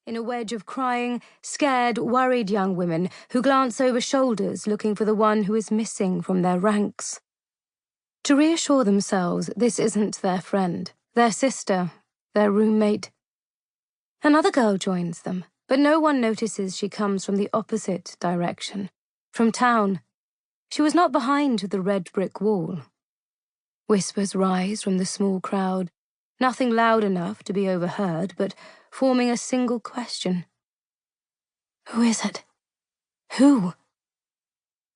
in a wedge of crying, scared, worried young women who glance over shoulders looking for the one who is missing from their ranks. To reassure themselves, this isn't their friend, their sister, their roommate. Another girl joins them, but no one notices she comes from the opposite direction, from town. She was not behind the red brick wall. Whispers rise from the small crowd, nothing loud enough to be overheard, but forming a single question. Who is it? Who?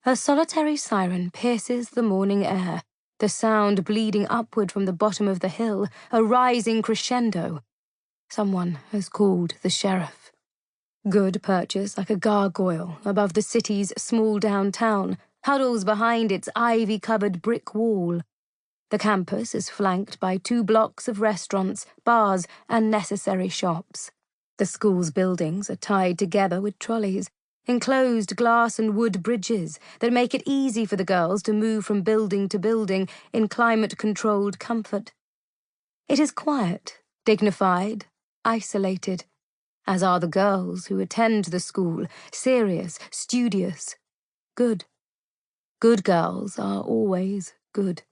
A solitary siren pierces the morning air, the sound bleeding upward from the bottom of the hill, a rising crescendo. Someone has called the sheriff. Good perches like a gargoyle above the city's small downtown, huddles behind its ivy-covered brick wall. The campus is flanked by 2 blocks of restaurants, bars, and necessary shops. The school's buildings are tied together with trolleys, enclosed glass and wood bridges that make it easy for the girls to move from building to building in climate-controlled comfort. It is quiet, dignified, isolated, as are the girls who attend the school, serious, studious, good. Good girls are always good.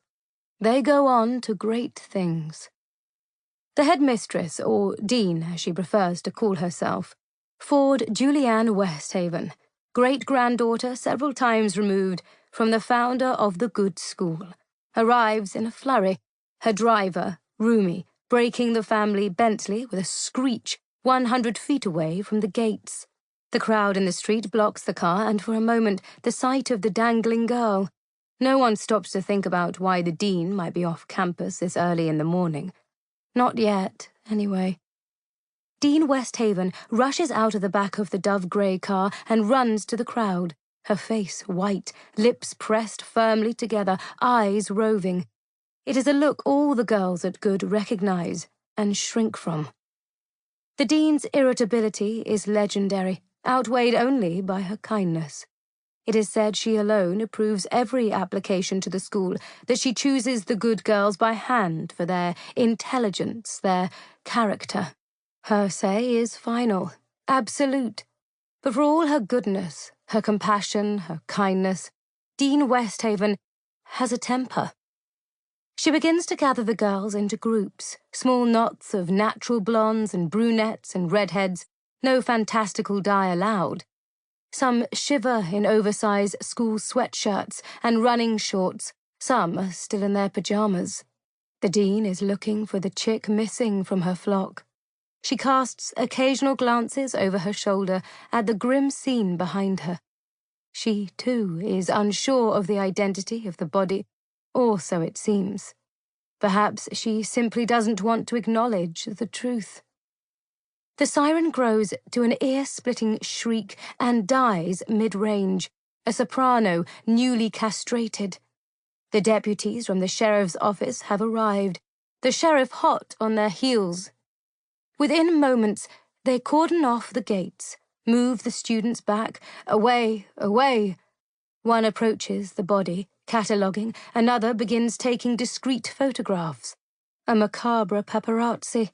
They go on to great things. The headmistress, or dean as she prefers to call herself, Ford Julianne Westhaven, great-granddaughter several times removed from the founder of the good school, arrives in a flurry, her driver, roomy, braking the family Bentley with a screech 100 feet away from the gates. The crowd in the street blocks the car, and for a moment the sight of the dangling girl. No one stops to think about why the dean might be off campus this early in the morning. Not yet, anyway. Dean Westhaven rushes out of the back of the dove-grey car and runs to the crowd, her face white, lips pressed firmly together, eyes roving. It is a look all the girls at Good recognize and shrink from. The dean's irritability is legendary, outweighed only by her kindness. It is said she alone approves every application to the school, that she chooses the good girls by hand for their intelligence, their character. Her say is final, absolute. But for all her goodness, her compassion, her kindness, Dean Westhaven has a temper. She begins to gather the girls into groups, small knots of natural blondes and brunettes and redheads, no fantastical dye allowed. Some shiver in oversized school sweatshirts and running shorts. Some are still in their pajamas. The dean is looking for the chick missing from her flock. She casts occasional glances over her shoulder at the grim scene behind her. She, too, is unsure of the identity of the body, or so it seems. Perhaps she simply doesn't want to acknowledge the truth. The siren grows to an ear-splitting shriek and dies mid-range, a soprano newly castrated. The deputies from the sheriff's office have arrived, the sheriff hot on their heels. Within moments, they cordon off the gates, move the students back, away, away. One approaches the body, cataloguing, another begins taking discreet photographs. A macabre paparazzi.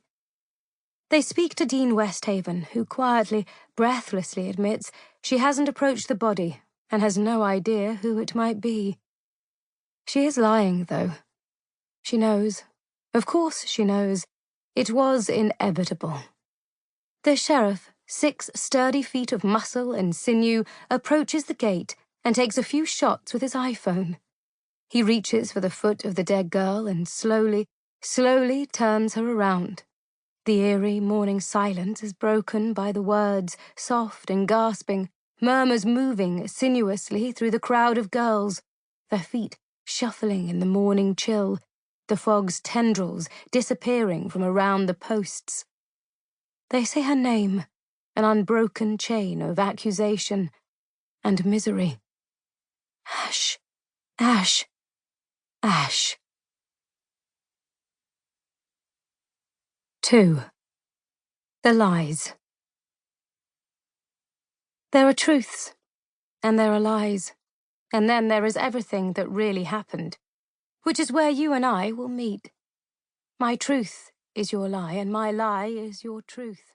They speak to Dean Westhaven, who quietly, breathlessly admits she hasn't approached the body and has no idea who it might be. She is lying, though. She knows. Of course she knows. It was inevitable. The sheriff, 6 sturdy feet of muscle and sinew, approaches the gate and takes a few shots with his iPhone. He reaches for the foot of the dead girl and slowly turns her around. The eerie morning silence is broken by the words, soft and gasping, murmurs moving sinuously through the crowd of girls, their feet shuffling in the morning chill, the fog's tendrils disappearing from around the posts. They say her name, an unbroken chain of accusation and misery. Ash, Ash, Ash. 2. The lies. There are truths, and there are lies, and then there is everything that really happened, which is where you and I will meet. My truth is your lie, and my lie is your truth.